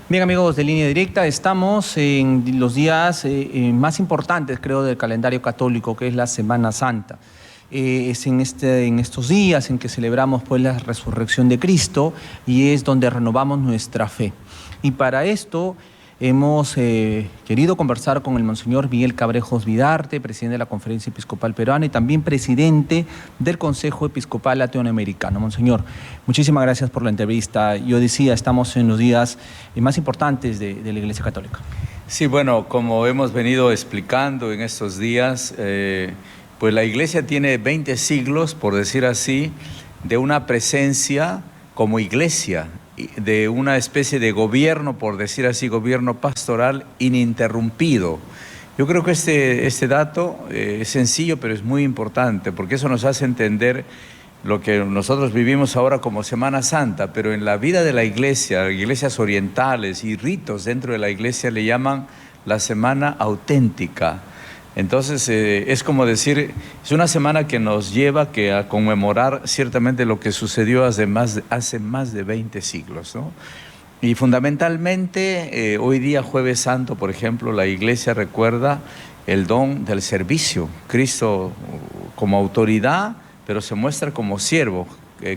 Bien, amigos de Línea Directa, estamos en los días más importantes, creo, del calendario católico, que es la Semana Santa. Es en estos días en que celebramos pues, la resurrección de Cristo y es donde renovamos nuestra fe. Y para esto hemos querido conversar con el Monseñor Miguel Cabrejos Vidarte, presidente de la Conferencia Episcopal Peruana y también presidente del Consejo Episcopal Latinoamericano. Monseñor, muchísimas gracias por la entrevista. Yo decía, estamos en los días más importantes de la Iglesia Católica. Sí, bueno, como hemos venido explicando en estos días, pues la Iglesia tiene 20 siglos, por decir así, de una presencia como Iglesia, de una especie de gobierno, por decir así, gobierno pastoral ininterrumpido. Yo creo que este dato es sencillo, pero es muy importante, porque eso nos hace entender lo que nosotros vivimos ahora como Semana Santa, pero en la vida de la Iglesia, iglesias orientales y ritos dentro de la Iglesia le llaman la Semana Auténtica. Entonces, es como decir, es una semana que nos lleva a conmemorar ciertamente lo que sucedió hace más de 20 siglos, ¿no? Y fundamentalmente, hoy día, Jueves Santo, por ejemplo, la Iglesia recuerda el don del servicio. Cristo como autoridad, pero se muestra como siervo.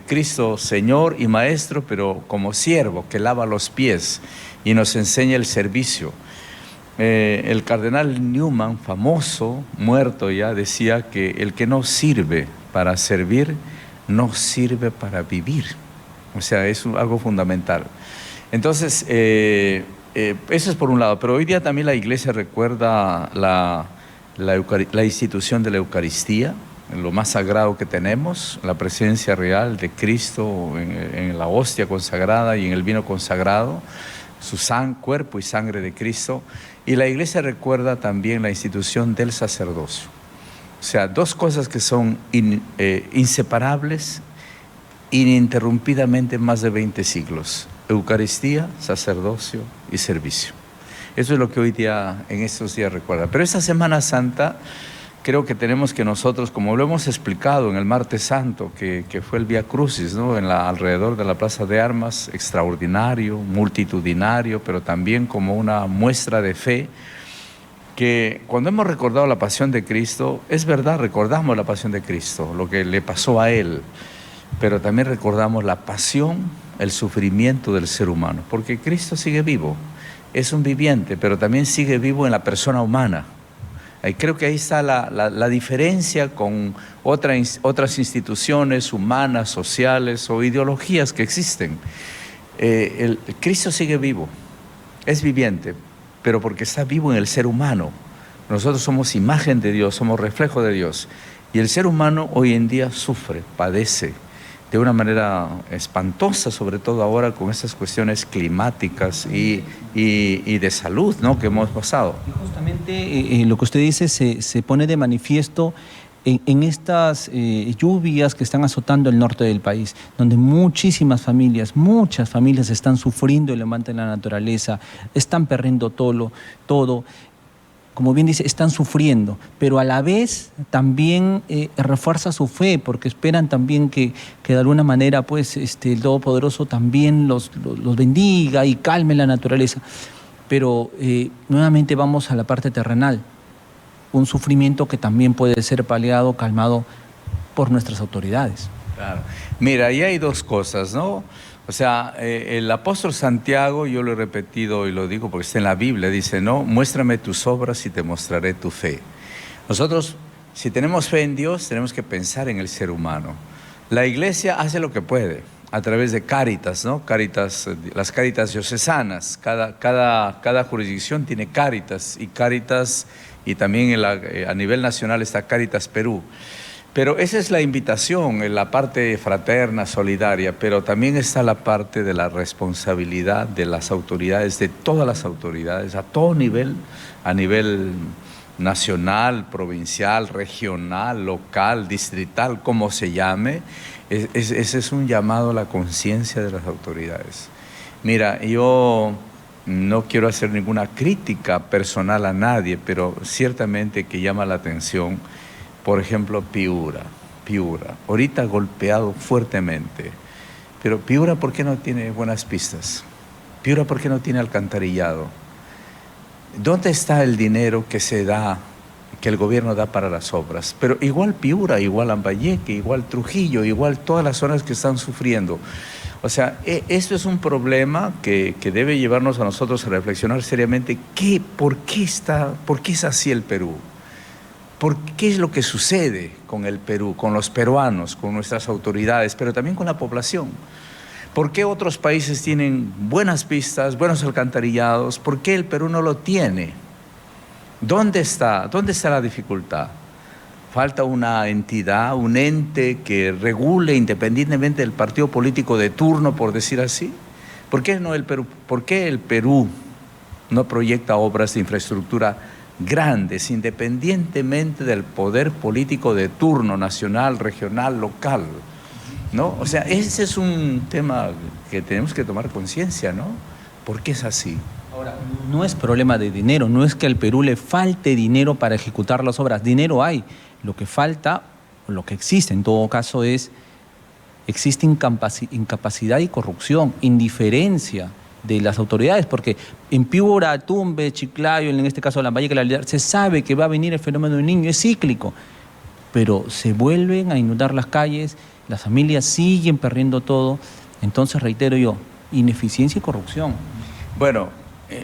Cristo Señor y Maestro, pero como siervo, que lava los pies y nos enseña el servicio. El cardenal Newman, famoso, muerto ya, decía que el que no sirve para servir, no sirve para vivir. O sea, es algo fundamental. Entonces, eso es por un lado. Pero hoy día también la Iglesia recuerda la institución de la Eucaristía, lo más sagrado que tenemos, la presencia real de Cristo en la hostia consagrada y en el vino consagrado, su cuerpo y sangre de Cristo. Y la Iglesia recuerda también la institución del sacerdocio. O sea, dos cosas que son inseparables, ininterrumpidamente más de 20 siglos. Eucaristía, sacerdocio y servicio. Eso es lo que hoy día, en estos días, recuerda. Pero esta Semana Santa, creo que tenemos que nosotros, como lo hemos explicado en el Martes Santo, que fue el Vía Crucis, ¿no? Alrededor de la Plaza de Armas, extraordinario, multitudinario, pero también como una muestra de fe, que cuando hemos recordado la pasión de Cristo, es verdad, recordamos la pasión de Cristo, lo que le pasó a Él, pero también recordamos la pasión, el sufrimiento del ser humano, porque Cristo sigue vivo, es un viviente, pero también sigue vivo en la persona humana. Creo que ahí está la diferencia con otras instituciones humanas, sociales o ideologías que existen. Cristo sigue vivo, es viviente, pero porque está vivo en el ser humano. Nosotros somos imagen de Dios, somos reflejo de Dios. Y el ser humano hoy en día sufre, padece de una manera espantosa, sobre todo ahora con estas cuestiones climáticas y de salud, ¿no?, que hemos pasado. Y justamente lo que usted dice se pone de manifiesto en estas lluvias que están azotando el norte del país, donde muchas familias están sufriendo el embate de la naturaleza, están perdiendo todo. Como bien dice, están sufriendo, pero a la vez también refuerza su fe, porque esperan también que de alguna manera pues, el Todopoderoso también los bendiga y calme la naturaleza. Pero nuevamente vamos a la parte terrenal, un sufrimiento que también puede ser paliado, calmado por nuestras autoridades. Claro. Mira, ahí hay dos cosas, ¿no? O sea, el apóstol Santiago, yo lo he repetido y lo digo porque está en la Biblia, dice, no, muéstrame tus obras y te mostraré tu fe. Nosotros, si tenemos fe en Dios, tenemos que pensar en el ser humano. La Iglesia hace lo que puede a través de Cáritas, ¿no? Cáritas, las Cáritas diocesanas. Cada jurisdicción tiene Cáritas y también a nivel nacional está Cáritas Perú. Pero esa es la invitación, en la parte fraterna, solidaria, pero también está la parte de la responsabilidad de las autoridades, de todas las autoridades, a todo nivel, a nivel nacional, provincial, regional, local, distrital, como se llame. Ese es un llamado a la conciencia de las autoridades. Mira, yo no quiero hacer ninguna crítica personal a nadie, pero ciertamente que llama la atención. Por ejemplo, Piura, ahorita golpeado fuertemente, pero Piura, ¿por qué no tiene buenas pistas? Piura, ¿por qué no tiene alcantarillado? ¿Dónde está el dinero que se da, que el gobierno da para las obras? Pero igual Piura, igual Lambayeque, igual Trujillo, igual todas las zonas que están sufriendo. O sea, esto es un problema que debe llevarnos a nosotros a reflexionar seriamente. ¿Por qué es así el Perú? ¿Qué es lo que sucede con el Perú, con los peruanos, con nuestras autoridades, pero también con la población? ¿Por qué otros países tienen buenas pistas, buenos alcantarillados? ¿Por qué el Perú no lo tiene? ¿Dónde está la dificultad? Falta una entidad, un ente que regule independientemente del partido político de turno, por decir así. ¿Por qué el Perú no proyecta obras de infraestructura grandes, independientemente del poder político de turno, nacional, regional, local? ¿No? O sea, ese es un tema que tenemos que tomar conciencia, ¿no? ¿Por qué es así? Ahora, no es problema de dinero, no es que al Perú le falte dinero para ejecutar las obras, dinero hay. Lo que falta, o lo que existe en todo caso existe incapacidad y corrupción, indiferencia de las autoridades, porque en Piura, Tumbes, Chiclayo, en este caso Lambayeque, La Libertad, se sabe que va a venir el fenómeno del Niño, es cíclico, pero se vuelven a inundar las calles, las familias siguen perdiendo todo. Entonces, reitero yo, ineficiencia y corrupción. Bueno,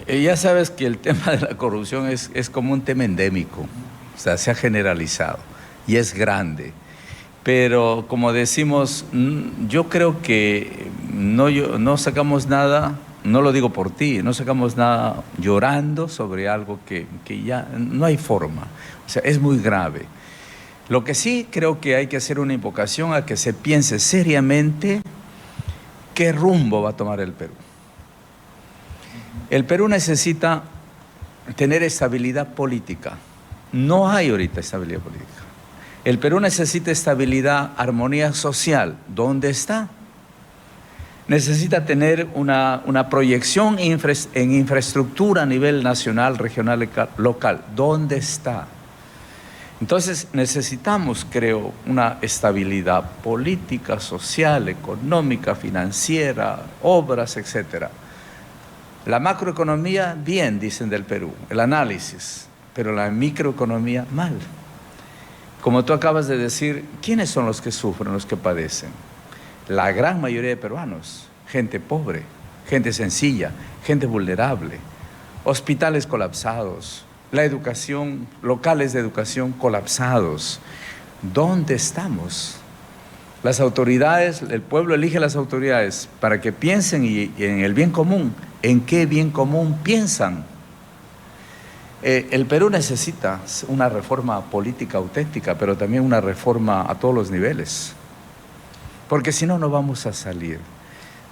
ya sabes que el tema de la corrupción es como un tema endémico, o sea, se ha generalizado y es grande. Pero como decimos, yo creo que no sacamos nada, no lo digo por ti, no sacamos nada llorando sobre algo que ya no hay forma, o sea, es muy grave. Lo que sí creo que hay que hacer una invocación a que se piense seriamente qué rumbo va a tomar el Perú. El Perú necesita tener estabilidad política. No hay ahorita estabilidad política. El Perú necesita estabilidad, armonía social. ¿Dónde está? Necesita tener una proyección en infraestructura a nivel nacional, regional, local. ¿Dónde está? Entonces necesitamos, creo, una estabilidad política, social, económica, financiera, obras, etc. La macroeconomía, bien, dicen del Perú, el análisis, pero la microeconomía, mal. Como tú acabas de decir, ¿quiénes son los que sufren, los que padecen? La gran mayoría de peruanos, gente pobre, gente sencilla, gente vulnerable, hospitales colapsados, la educación, locales de educación colapsados. ¿Dónde estamos? Las autoridades, el pueblo elige a las autoridades para que piensen en el bien común. ¿En qué bien común piensan? El Perú necesita una reforma política auténtica, pero también una reforma a todos los niveles. Porque si no, no vamos a salir.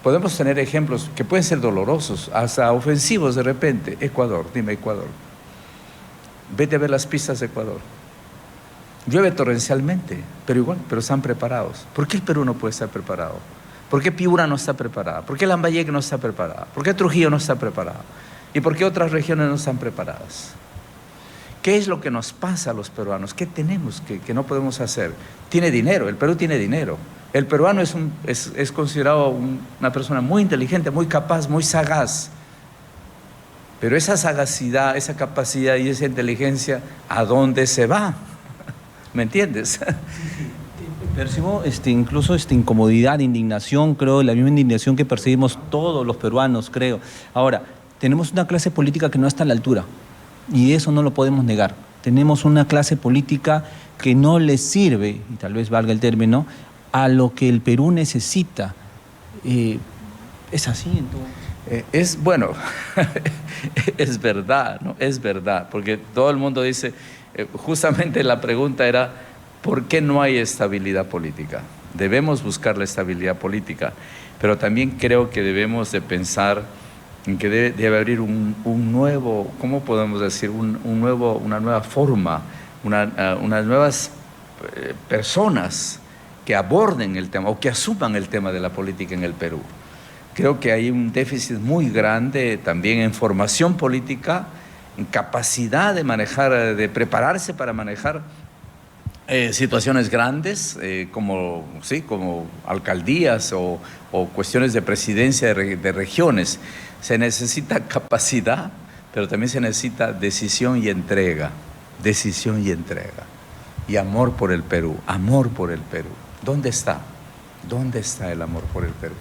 Podemos tener ejemplos que pueden ser dolorosos, hasta ofensivos de repente. Ecuador, dime Ecuador. Vete a ver las pistas de Ecuador. Llueve torrencialmente, pero están preparados. ¿Por qué el Perú no puede estar preparado? ¿Por qué Piura no está preparada? ¿Por qué Lambayeque no está preparada? ¿Por qué Trujillo no está preparado? ¿Y por qué otras regiones no están preparadas? ¿Qué es lo que nos pasa a los peruanos? ¿Qué tenemos que no podemos hacer? Tiene dinero, el Perú tiene dinero. El peruano es considerado una persona muy inteligente, muy capaz, muy sagaz. Pero esa sagacidad, esa capacidad y esa inteligencia, ¿a dónde se va? ¿Me entiendes? Percibo incluso incomodidad, indignación, creo, la misma indignación que percibimos todos los peruanos, creo. Ahora, tenemos una clase política que no está a la altura, y eso no lo podemos negar. Tenemos una clase política que no le sirve, y tal vez valga el término, a lo que el Perú necesita. ¿Es así entonces? Bueno, es verdad, ¿no? Es verdad, porque todo el mundo dice, justamente la pregunta era, ¿por qué no hay estabilidad política? Debemos buscar la estabilidad política, pero también creo que debemos de pensar en que debe haber un nuevo, ¿cómo podemos decir? Una nueva forma, unas nuevas personas que aborden el tema o que asuman el tema de la política en el Perú. Creo que hay un déficit muy grande también en formación política, en capacidad de manejar, de prepararse para manejar situaciones grandes, como alcaldías o cuestiones de presidencia de regiones. Se necesita capacidad, pero también se necesita decisión y entrega. Decisión y entrega. Y amor por el Perú, amor por el Perú. ¿Dónde está? ¿Dónde está el amor por el Perú?